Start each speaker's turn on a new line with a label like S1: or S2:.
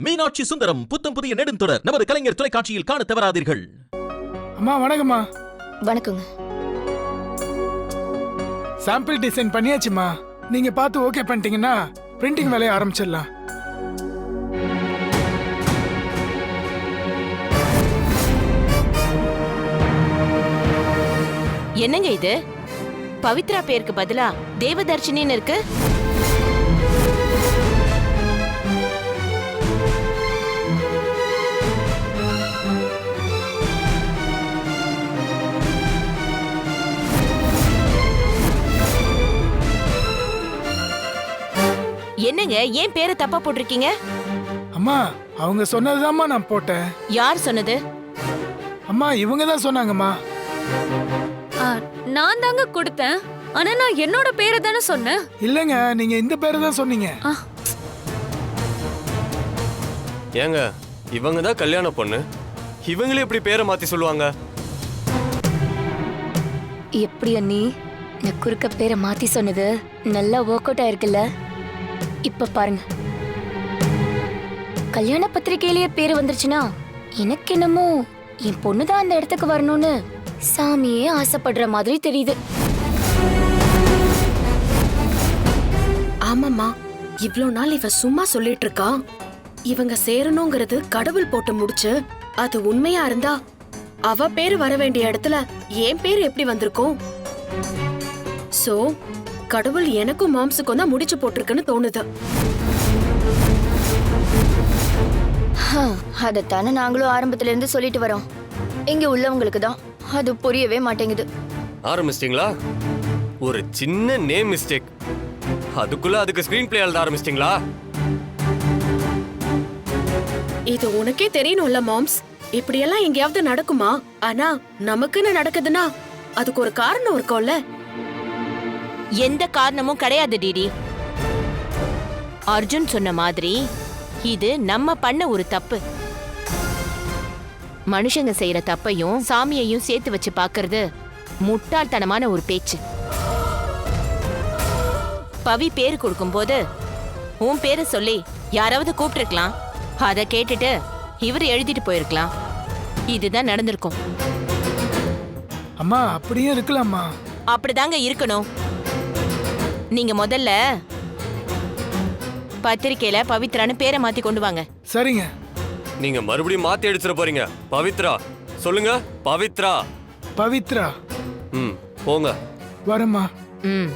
S1: மீனாட்சி சுந்தரம் புத்தம் புதிய நெடுந்தொடர் நமது கலைஞர் தொலைக்காட்சியில் காண தவறாதீர்கள்.
S2: அம்மா வணக்கம்மா.
S3: வணக்கங்க.
S2: சாம்பிள் டிசைன் பண்ணியாச்சுமா. நீங்க பார்த்து ஓகே பண்ணிட்டீங்கன்னா பிரிண்டிங் வேலையை ஆரம்பிச்சிடலாம்.
S4: என்னங்க இது? பவித்ரா பேருக்கு பதிலா தேவதர்ஷினின்னு இருக்கு. என்னங்க ஏன் பேரை தப்பா போட்டிருக்கீங்க?
S2: அம்மா அவங்க சொன்னதுதாம்மா நான் போட்டேன்.
S4: யார் சொன்னது?
S2: அம்மா இவங்க தான் சொன்னாங்கம்மா.
S3: நான் தாங்க கொடுத்தேன். ஆனா நான் என்னோட பேரை தானே சொன்னேன்.
S2: இல்லங்க நீங்க இந்த பேரை தான் சொன்னீங்க.
S5: ஏங்க இவங்க தான் கல்யாண பொண்ணு, இவங்களே எப்படி பேரை மாத்தி சொல்லுவாங்க?
S3: எப்படி அண்ணி நான் குறுக்க பேரை மாத்தி சொன்னது நல்லா ஒர்க் அவுட் ஆயிருக்குல்ல. இப்ப பாருங்க, கல்யாண பத்திரிகையிலேயே பேரு வந்துருச்சுன்னா எனக்கு என்னமோ என் பொண்ணுதான் அந்த இடத்துக்கு வரணும்னு சாமியே ஆசைப்படுற மாதிரி தெரியுது.
S6: ஆமாம்மா, இவ்ளோ நாள் இவ சும்மா சொல்லிட்டு இருக்கா. இவங்க சேரணுங்கிறது கடவுள் போட்டு முடிச்சு அது உண்மையா இருந்தா அவ பேரு வர வேண்டிய இடத்துல என் பேரு எப்படி வந்திருக்கும்? சோ கடவுள் எனக்கும் மாம்சுக்கும் தான் முடிச்சு போட்டிருக்குன்னு தோணுது.
S3: அதைத்தானே நாங்களும் ஆரம்பத்துல இருந்து சொல்லிட்டு வரோம். இங்க உள்ளவங்களுக்கு தான் அது புரியவே மாட்டேங்குது.
S5: ஆரம்பிச்சிட்டீங்களா? ஒரு சின்ன நேம் மிஸ்டேக், அதுக்குள்ள அதுக்கு ஸ்கிரீன் பிளே எழுத ஆரம்பிச்சிட்டீங்களா?
S6: இது உனக்கே தெரியணும்ல மாம்ஸ், இப்படியெல்லாம் எங்கேயாவது நடக்குமா? ஆனா நமக்குன்னு நடக்குதுன்னா அதுக்கு ஒரு காரணம் இருக்கும்ல.
S4: எந்த காரணமும் கிடையாது டிடி. அர்ஜுன் சொன்ன மாதிரி இது நம்ம பண்ண ஒரு தப்பு. மனுஷங்க செய்யற தப்பையும் சாமியையும் சேர்த்து வச்சு பாக்குறது முட்டாள்தனமான ஒரு பேச்சு. பவி பேரு கொடுக்கும் போது உன் பேரை சொல்லி யாராவது கூப்பிட்டுருக்கலாம். அதை கேட்டுட்டு இவர் எழுதிட்டு போயிருக்கலாம். இதுதான் நடந்திருக்கும்.
S2: அம்மா அப்படியே இருக்கலாம்மா.
S4: அப்படிதாங்க இருக்கணும். நீங்க முதல்ல பத்திரிக்கையில பவித்ரான்னு பேரை மாத்தி கொண்டு வாங்க.
S2: சரிங்க.
S5: நீங்க மறுபடியும் மாத்தி அடிச்சிட போறீங்க. பவித்ரா சொல்லுங்க. பவித்ரா.
S2: பவித்ரா.
S5: போங்க.
S2: வரமா.
S4: ம்